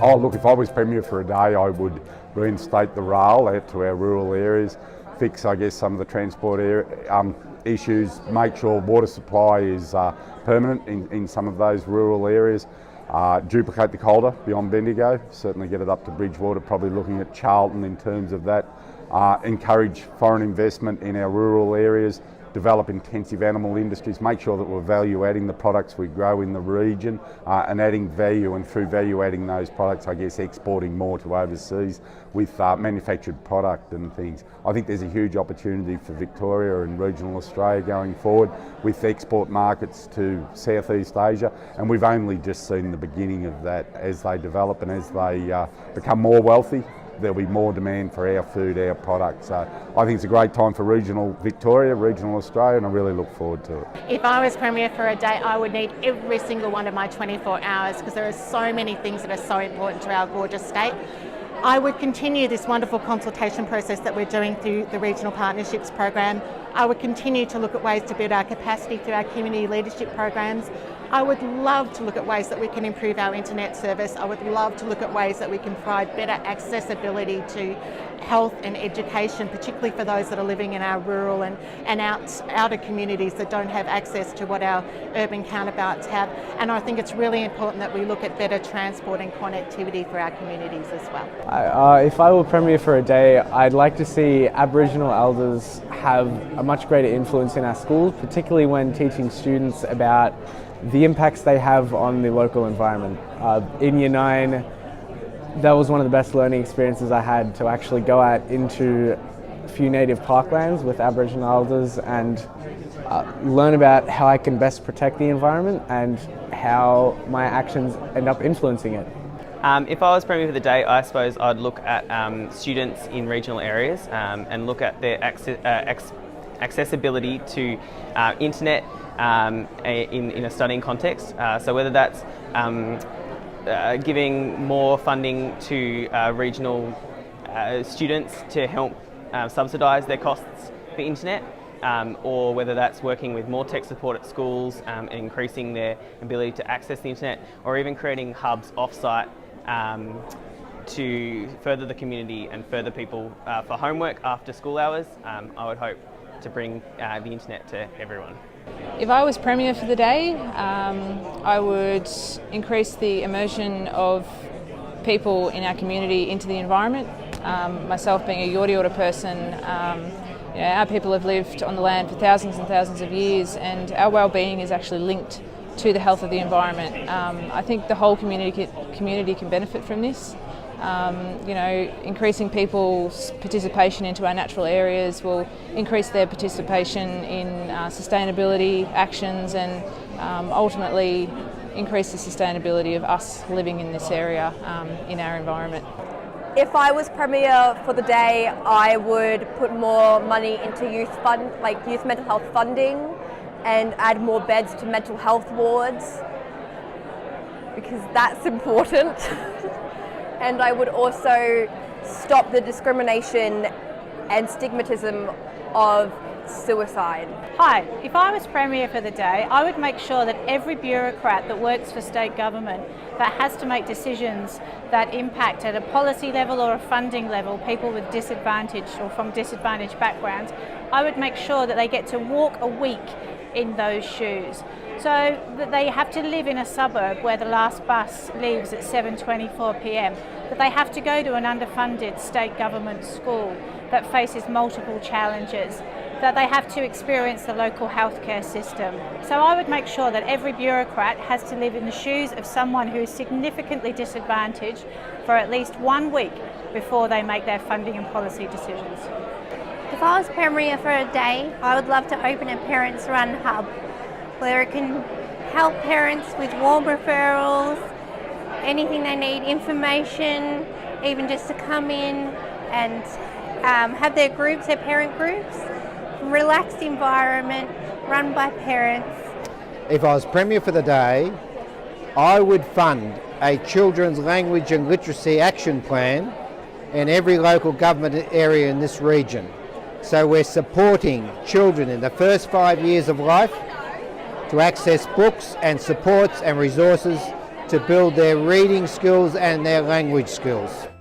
Oh look, if I was Premier for a day, I would reinstate the rail out to our rural areas, fix I guess some of the transport issues, make sure water supply is permanent in some of those rural areas, duplicate the Calder beyond Bendigo, certainly get it up to Bridgewater, probably looking at Charlton in terms of that, encourage foreign investment in our rural areas, develop intensive animal industries, make sure that we're value adding the products we grow in the region and adding value, and through value adding those products I guess exporting more to overseas with manufactured product and things. I think there's a huge opportunity for Victoria and regional Australia going forward with export markets to Southeast Asia, and we've only just seen the beginning of that. As they develop and as they become more wealthy, there'll be more demand for our food, our products. So I think it's a great time for regional Victoria, regional Australia, and I really look forward to it. If I was Premier for a day, I would need every single one of my 24 hours because there are so many things that are so important to our gorgeous state. I would continue this wonderful consultation process that we're doing through the Regional Partnerships Program. I would continue to look at ways to build our capacity through our community leadership programs. I would love to look at ways that we can improve our internet service. I would love to look at ways that we can provide better accessibility to health and education, particularly for those that are living in our rural and outer communities that don't have access to what our urban counterparts have. And I think it's really important that we look at better transport and connectivity for our communities as well. If I were Premier for a day, I'd like to see Aboriginal elders have a much greater influence in our schools, particularly when teaching students about the impacts they have on the local environment. In Year 9, that was one of the best learning experiences I had, to actually go out into a few native parklands with Aboriginal elders and learn about how I can best protect the environment and how my actions end up influencing it. If I was Premier for the day, I suppose I'd look at students in regional areas and look at their accessibility to internet in a studying context. So whether that's giving more funding to regional students to help subsidise their costs for internet, or whether that's working with more tech support at schools and increasing their ability to access the internet, or even creating hubs off-site to further the community and further people for homework after school hours. I would hope to bring the internet to everyone. If I was Premier for the day, I would increase the immersion of people in our community into the environment. Myself being a Yorta person, our people have lived on the land for thousands and thousands of years, and our well-being is actually linked to the health of the environment. I think the whole community can benefit from this. Increasing people's participation into our natural areas will increase their participation in sustainability actions and ultimately increase the sustainability of us living in this area in our environment. If I was Premier for the day, I would put more money into youth mental health funding and add more beds to mental health wards, because that's important. And I would also stop the discrimination and stigmatism of suicide. Hi, if I was Premier for the day, I would make sure that every bureaucrat that works for state government that has to make decisions that impact at a policy level or a funding level people with disadvantaged or from disadvantaged backgrounds, I would make sure that they get to walk a week in those shoes. So that they have to live in a suburb where the last bus leaves at 7:24 p.m, that they have to go to an underfunded state government school that faces multiple challenges, that they have to experience the local healthcare system. So I would make sure that every bureaucrat has to live in the shoes of someone who is significantly disadvantaged for at least 1 week before they make their funding and policy decisions. If I was Premier for a day, I would love to open a parents run hub where it can help parents with warm referrals, anything they need, information, even just to come in and have their groups, their parent groups, relaxed environment run by parents. If I was Premier for the day, I would fund a children's language and literacy action plan in every local government area in this region. So we're supporting children in the first 5 years of life to access books and supports and resources to build their reading skills and their language skills.